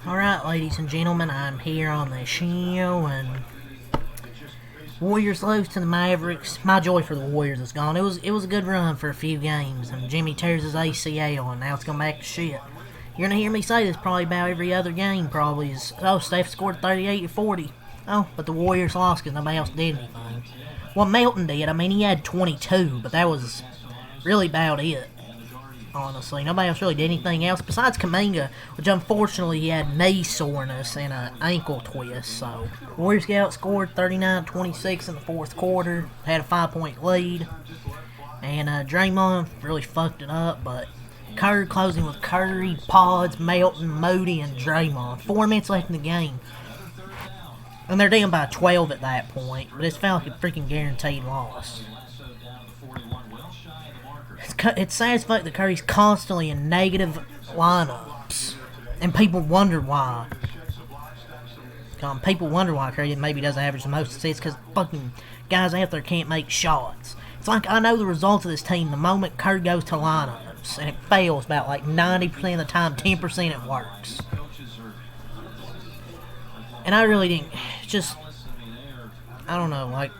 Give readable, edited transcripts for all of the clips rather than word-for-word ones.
Alright, ladies and gentlemen, I'm here on the show, and Warriors lose to the Mavericks. My joy for the Warriors is gone. It was a good run for a few games, and Jimmy tears his ACL, and now it's going back to shit. You're going to hear me say this probably about every other game, probably, is, oh, Steph scored 38 to 40. Oh, but the Warriors lost because nobody else did anything. Well, Melton did. I mean, he had 22, but that was really about it. Honestly, nobody else really did anything else besides Kuminga, which unfortunately he had knee soreness and an ankle twist. So, Warriors get outscored 39-26 in the fourth quarter, had a 5-point lead, and Draymond really fucked it up. But Curry closing with Curry, Pods, Melton, Moody, and Draymond. 4 minutes left in the game, and they're down by 12 at that point. But it felt like a freaking guaranteed loss. It's sad as fuck that Curry's constantly in negative lineups, and people wonder why. People wonder why Curry maybe doesn't average the most assists, because fucking guys out there can't make shots. It's like, I know the results of this team the moment Curry goes to lineups, and it fails about like 90% of the time, 10% it works. And I really didn't, just, I don't know, like,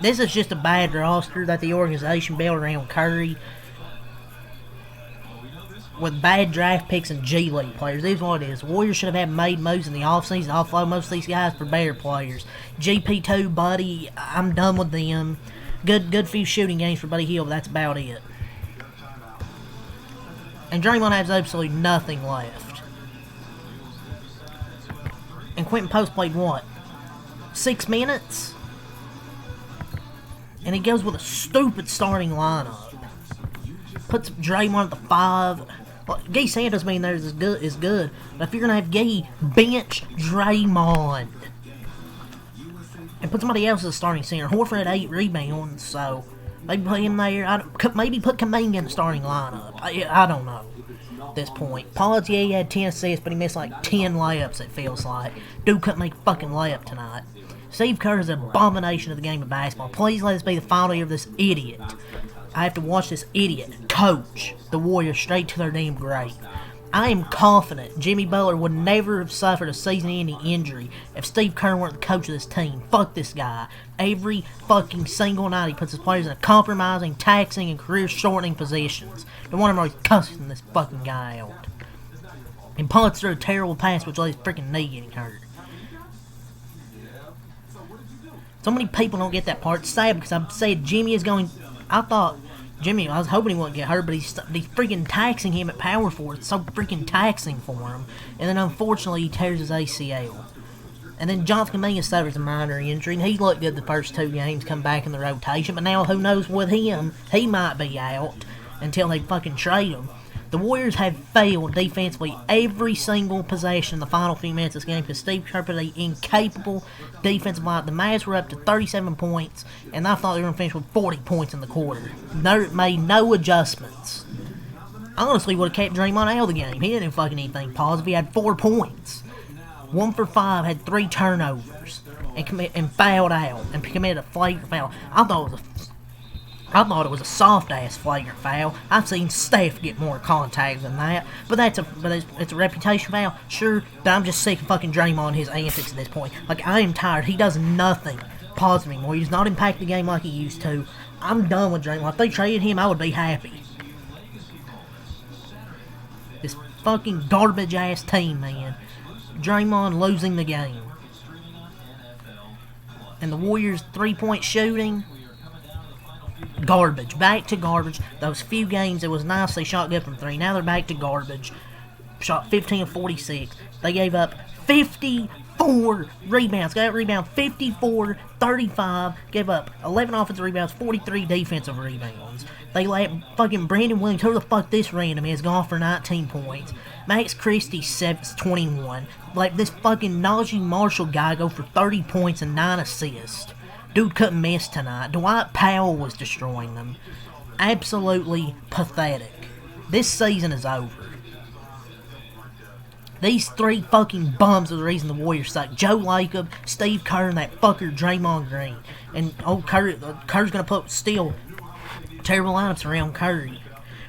this is just a bad roster that the organization built around Curry with bad draft picks and G League players. This is what it is. Warriors should have had made moves in the offseason to offload most of these guys for better players. GP2, Buddy, I'm done with them. Good few shooting games for Buddy Hield, but that's about it. And Draymond has absolutely nothing left. And Quentin Post played what? 6 minutes? And he goes with a stupid starting lineup. Puts Draymond at the 5. Well, Guy Santos being there is good. But if you're going to have Guy, bench Draymond. And put somebody else as a starting center. Horford had 8 rebounds, so maybe put him there. Maybe put Kuminga in the starting lineup. I don't know at this point. Pods, yeah, he had 10 assists, but he missed like 10 layups, it feels like. Dude couldn't make a fucking layup tonight. Steve Kerr is an abomination of the game of basketball. Please let this be the final year of this idiot. I have to watch this idiot coach the Warriors straight to their damn grave. I am confident Jimmy Butler would never have suffered a season-ending injury if Steve Kerr weren't the coach of this team. Fuck this guy. Every fucking single night he puts his players in compromising, taxing, and career-shortening positions. No wonder I'm always cussing this fucking guy out. And Pods threw a terrible pass which let his freaking knee getting hurt. So many people don't get that part. It's sad because I said Jimmy is going. I was hoping he wouldn't get hurt, but he's freaking taxing him at power forward. It's so freaking taxing for him. And then unfortunately he tears his ACL. And then Jonathan Kuminga suffers a minor injury, and he looked good the first 2 games, come back in the rotation. But now who knows with him? He might be out until they fucking trade him. The Warriors have failed defensively every single possession in the final few minutes of this game because Steve Kerr put an incapable defensive line. The Mavs were up to 37 points, and I thought they were going to finish with 40 points in the quarter. Made no adjustments. Honestly, would have kept Draymond out of the game. He didn't do fucking anything positive. He had 4 points. 1 for 5, had 3 turnovers, and fouled out, and committed a flagrant foul. I thought it was a soft-ass flagrant foul. I've seen Steph get more contact than that. But it's a reputation foul, sure. But I'm just sick of fucking Draymond and his antics at this point. Like, I am tired. He does nothing positive anymore. He does not impact the game like he used to. I'm done with Draymond. If they traded him, I would be happy. This fucking garbage-ass team, man. Draymond losing the game. And the Warriors' 3-point shooting... garbage. Back to garbage. Those few games, it was nice they shot good from 3. Now they're back to garbage. Shot 15 of 46. They gave up 54 rebounds. Got rebound 54, 35. Gave up 11 offensive rebounds, 43 defensive rebounds. They let fucking Brandon Williams, who the fuck this random is, gone for 19 points. Max Christie, 21. Like this fucking Najee Marshall guy go for 30 points and 9 assists. Dude couldn't miss tonight. Dwight Powell was destroying them. Absolutely pathetic. This season is over. These 3 fucking bums are the reason the Warriors suck. Joe Lacob, Steve Kerr, and that fucker Draymond Green. And Curry's gonna put still terrible lineups around Curry.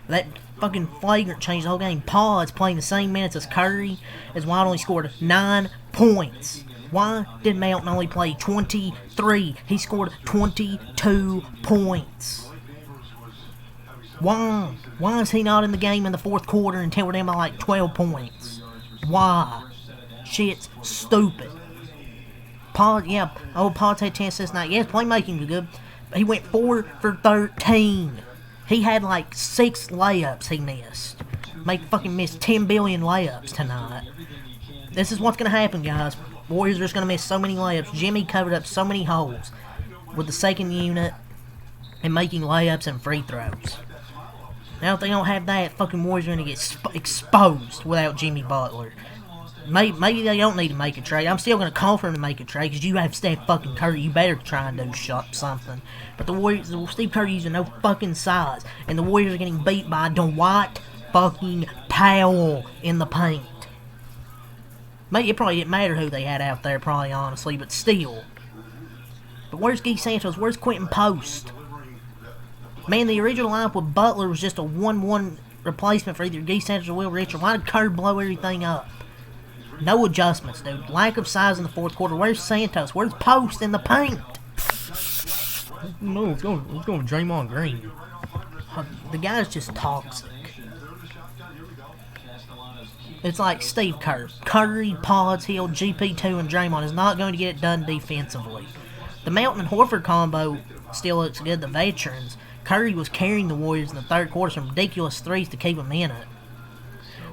That fucking flagrant change the whole game. Pod's playing the same minutes as Curry, as Wild only scored 9 points. Why did Mountain only play 23? He scored 22 points. Why? Why is he not in the game in the fourth quarter until we're down by like 12 points? Why? Shit's stupid. Pod's had 10 assists tonight. Yes, playmaking was good. But he went 4 for 13. He had like 6 layups he missed. Fucking missed 10 billion layups tonight. This is what's going to happen, guys. Warriors are just going to miss so many layups. Jimmy covered up so many holes with the second unit and making layups and free throws. Now if they don't have that, fucking Warriors are going to get exposed without Jimmy Butler. Maybe they don't need to make a trade. I'm still going to call for him to make a trade because you have Steph fucking Curry. You better try and do something. But the Warriors, Steve Curry using no fucking size. And the Warriors are getting beat by Dwight fucking Powell in the paint. It probably didn't matter who they had out there, probably, honestly, but still. But where's Guy Santos? Where's Quentin Post? Man, the original lineup with Butler was just a 1-1 replacement for either Guy Santos or Will Richard. Why did Kerr blow everything up? No adjustments, dude. Lack of size in the fourth quarter. Where's Santos? Where's Post in the paint? No, let's go with Draymond Green. The guy's just toxic. It's like Steve Kerr. Curry, Pods, Hill, GP2, and Draymond is not going to get it done defensively. The Mountain and Horford combo still looks good. The veterans. Curry was carrying the Warriors in the third quarter, some ridiculous threes to keep them in it.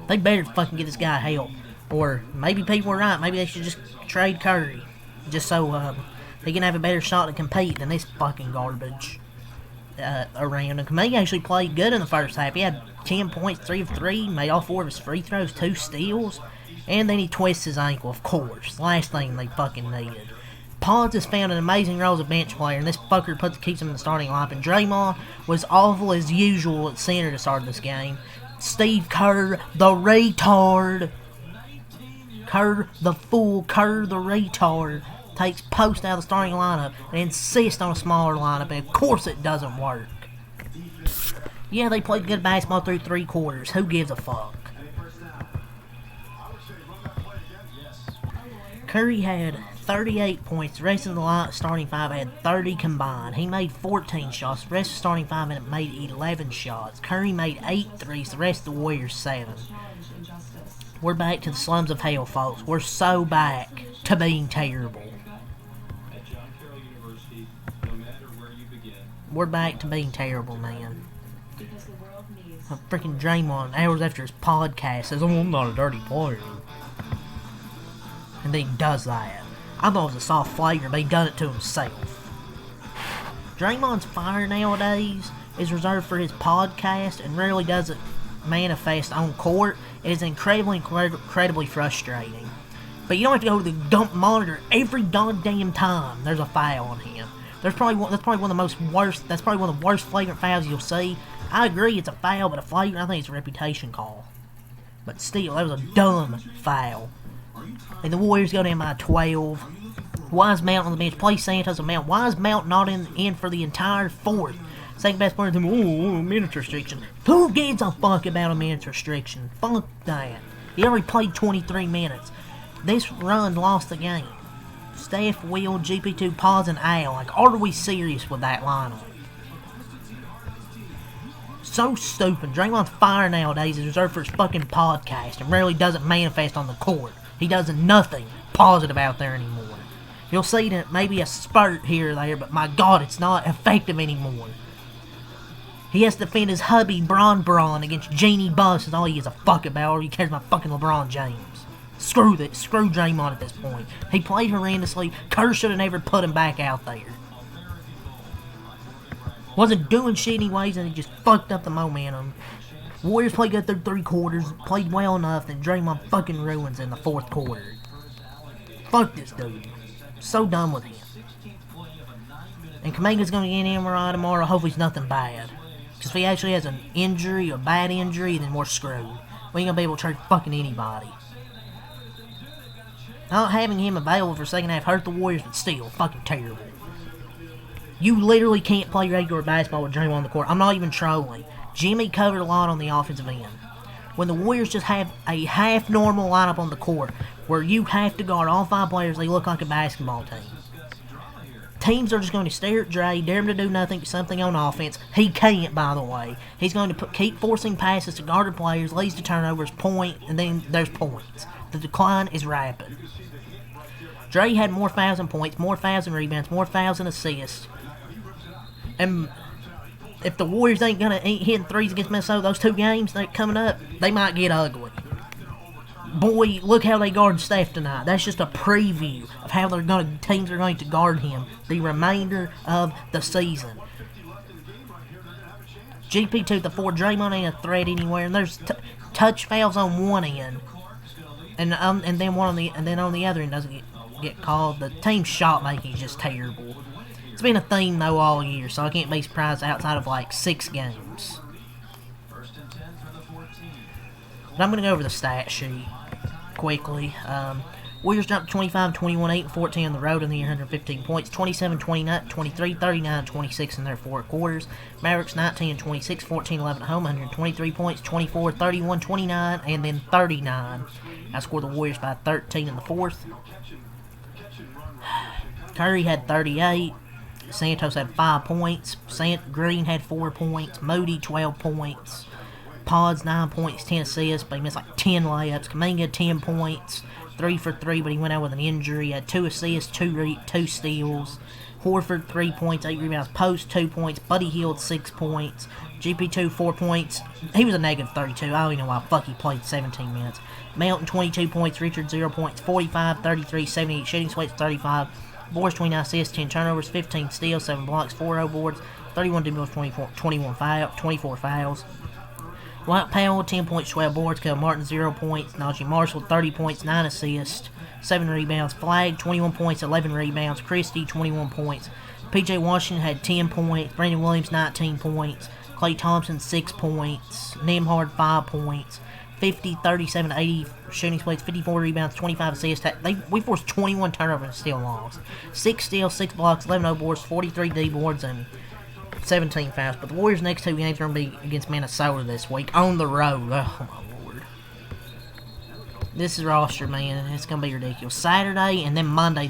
They better fucking get this guy help. Or maybe people are right. Maybe they should just trade Curry. Just so he can have a better shot to compete than this fucking garbage around him. He actually played good in the first half. He had 10 points, 3 of 3, made all 4 of his free throws, 2 steals, and then he twists his ankle, of course. Last thing they fucking needed. Pods has found an amazing role as a bench player, and this fucker keeps him in the starting lineup. And Draymond was awful as usual at center to start this game. Steve Kerr, the retard. Kerr, the fool. Kerr, the retard. Takes Post out of the starting lineup and insists on a smaller lineup, and of course it doesn't work. Yeah, they played good basketball through 3 quarters. Who gives a fuck? Curry had 38 points. The rest of the starting 5 had 30 combined. He made 14 shots. The rest of the starting 5 made 11 shots. Curry made 8 threes. The rest of the Warriors 7. We're back to the slums of hell, folks. We're so back to being terrible. We're back to being terrible, man. Freaking Draymond, hours after his podcast, says, "Oh, I'm not a dirty player." And then he does that. I thought it was a soft flagrant, but he done it to himself. Draymond's fire nowadays is reserved for his podcast and rarely does it manifest on court. It is incredibly frustrating. But you don't have to go to the dump monitor every goddamn time there's a foul on him. That's probably one of the worst flagrant fouls you'll see. I agree it's a foul, but a flagrant, I think it's a reputation call. But still, that was a dumb foul. And the Warriors go down by 12. Why is Mount on the bench? Play Santos and Mount. Why is Mount not in for the entire fourth? Second best player, minutes restriction. Who gives a fuck about a minutes restriction? Fuck that. He already played 23 minutes. This run lost the game. Steph, Will, GP2, Paz, and Al. Like, are we serious with that lineup? So stupid. Draymond's fire nowadays is reserved for his fucking podcast and rarely doesn't manifest on the court. He does nothing positive out there anymore. You'll see that maybe a spurt here or there, but my God, it's not effective anymore. He has to defend his hubby, Braun, against Jeannie Buss is all he gives a fuck about, or he cares about fucking LeBron James. Screw Draymond at this point. He played horrendously. Kerr should have never put him back out there. Wasn't doing shit anyways, and he just fucked up the momentum. Warriors played good through 3 quarters, played well enough, then Draymond fucking ruins in the 4th quarter. Fuck this dude. So done with him. And Kuminga's gonna get an MRI tomorrow. Hopefully it's nothing bad. Because if he actually has an injury, a bad injury, then we're screwed. We ain't gonna be able to trade fucking anybody. Not having him available for second half hurt the Warriors, but still, fucking terrible. You literally can't play regular basketball with Draymond on the court. I'm not even trolling. Jimmy covered a lot on the offensive end. When the Warriors just have a half normal lineup on the court where you have to guard all 5 players, they look like a basketball team. Teams are just going to stare at Dre, dare him to do something on offense. He can't, by the way. He's going to keep forcing passes to guarded players, leads to turnovers, and then there's points. The decline is rapid. Dre had more fouls and points, more fouls and rebounds, more fouls and assists. And if the Warriors ain't hitting threes against Minnesota, those 2 games that coming up, they might get ugly. Boy, look how they guard Steph tonight. That's just a preview of how teams are going to guard him the remainder of the season. GP2 the 4, Draymond ain't a threat anywhere, and there's touch fouls on one end, and then on the other end doesn't get called. The team's shot making is just terrible. It's been a theme though all year, so I can't be surprised outside of like 6 games. But I'm going to go over the stat sheet quickly. Warriors dropped 25, 21, 8, and 14 on the road in the year, 115 points. 27, 29, 23, 39, 26 in their 4 quarters. Mavericks 19, 26, 14, 11 at home, 123 points. 24, 31, 29, and then 39. Outscored the Warriors by 13 in the 4th. Curry had 38. Santos had 5 points. Green had 4 points. Moody 12 points. Pods 9 points, 10 assists, but he missed like 10 layups. Kuminga 10 points, 3 for 3, but he went out with an injury. He had 2 assists, 2 steals. Horford 3 points, 8 rebounds. Post 2 points. Buddy Hield 6 points. GP2 4 points. He was a negative 32. I don't even know why fuck he played 17 minutes. Melton 22 points. Richard 0 points. 45, 33, 78 shooting splits, 35. Boards 29 assists, 10 turnovers, 15 steals, 7 blocks, 4 boards, 31 dribbles, 24 fouls. Dwight Powell, 10 points, 12 boards. Kevin Martin, 0 points. Najee Marshall, 30 points, 9 assists, 7 rebounds. Flagg, 21 points, 11 rebounds. Christie, 21 points. P.J. Washington had 10 points. Brandon Williams, 19 points. Klay Thompson, 6 points. Nembhard, 5 points. 50, 37, 80 shooting splits, 54 rebounds, 25 assists. We forced 21 turnovers and still lost. 6 steals, 6 blocks, 11 boards, 43 D boards, and 17 fouls. But the Warriors' next 2 games are going to be against Minnesota this week on the road. Oh, my Lord. This is roster, man. It's going to be ridiculous. Saturday and then Monday,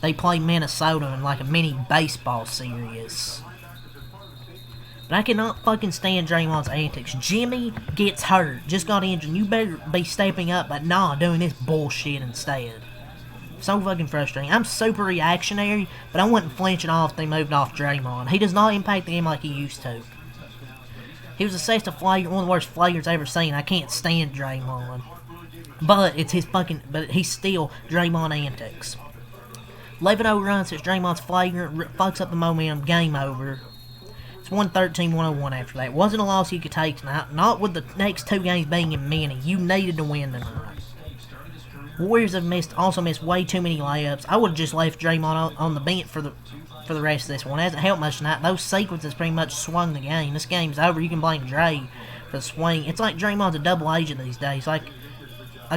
they play Minnesota in like a mini baseball series. But I cannot fucking stand Draymond's antics. Jimmy gets hurt, just got injured. You better be stepping up, but nah, doing this bullshit instead. So fucking frustrating. I'm super reactionary, but I wouldn't flinch at all if they moved off Draymond. He does not impact the game like he used to. He was assessed a flagger, one of the worst flaggers I've ever seen. I can't stand Draymond. But he's still Draymond antics. 11-0 run since Draymond's flagger fucks up the momentum. Game over. 113-101 after that. Wasn't a loss you could take tonight. Not with the next 2 games being in many. You needed to win tonight. Warriors have also missed way too many layups. I would have just left Draymond on the bench for the rest of this one. It hasn't helped much tonight. Those sequences pretty much swung the game. This game's over. You can blame Dre for the swing. It's like Draymond's a double agent these days. Like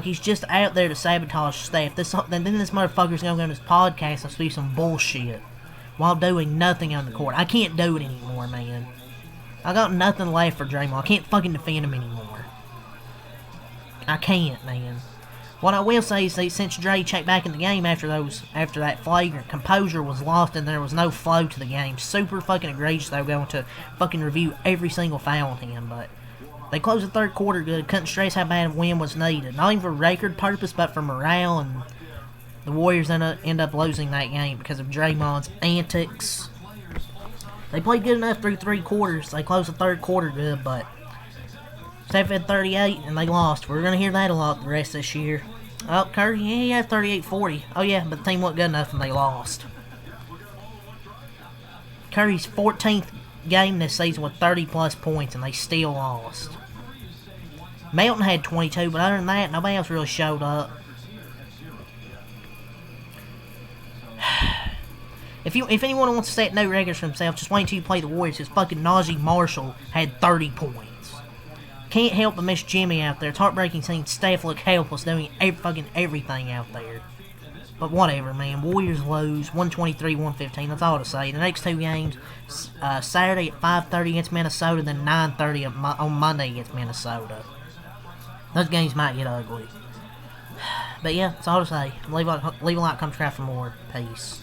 he's just out there to sabotage Steph. Then this motherfucker's going to go on his podcast and speak some bullshit while doing nothing on the court. I can't do it anymore, man. I got nothing left for Draymond. I can't fucking defend him anymore. I can't, man. What I will say is that since Dre checked back in the game after that flagrant, composure was lost and there was no flow to the game. Super fucking egregious. They were going to fucking review every single foul on him, but they closed the 3rd quarter good. Couldn't stress how bad a win was needed. Not even for record purpose, but for morale, and the Warriors end up losing that game because of Draymond's antics. They played good enough through 3 quarters. They closed the 3rd quarter good, but Steph had 38 and they lost. We're going to hear that a lot the rest of this year. Oh, Curry, yeah, he had 38-40. Oh, yeah, but the team wasn't good enough and they lost. Curry's 14th game this season with 30-plus points and they still lost. Melton had 22, but other than that, nobody else really showed up. If anyone wants to set no records for himself, just wait until you play the Warriors, because fucking Najee Marshall had 30 points. Can't help but miss Jimmy out there. It's heartbreaking seeing Steph look helpless doing fucking everything out there. But whatever, man. Warriors lose 123-115. That's all to say. The next two games, Saturday at 5:30 against Minnesota, then 9:30 on Monday against Minnesota. Those games might get ugly. But yeah, that's all to say. Leave a like, come try for more. Peace.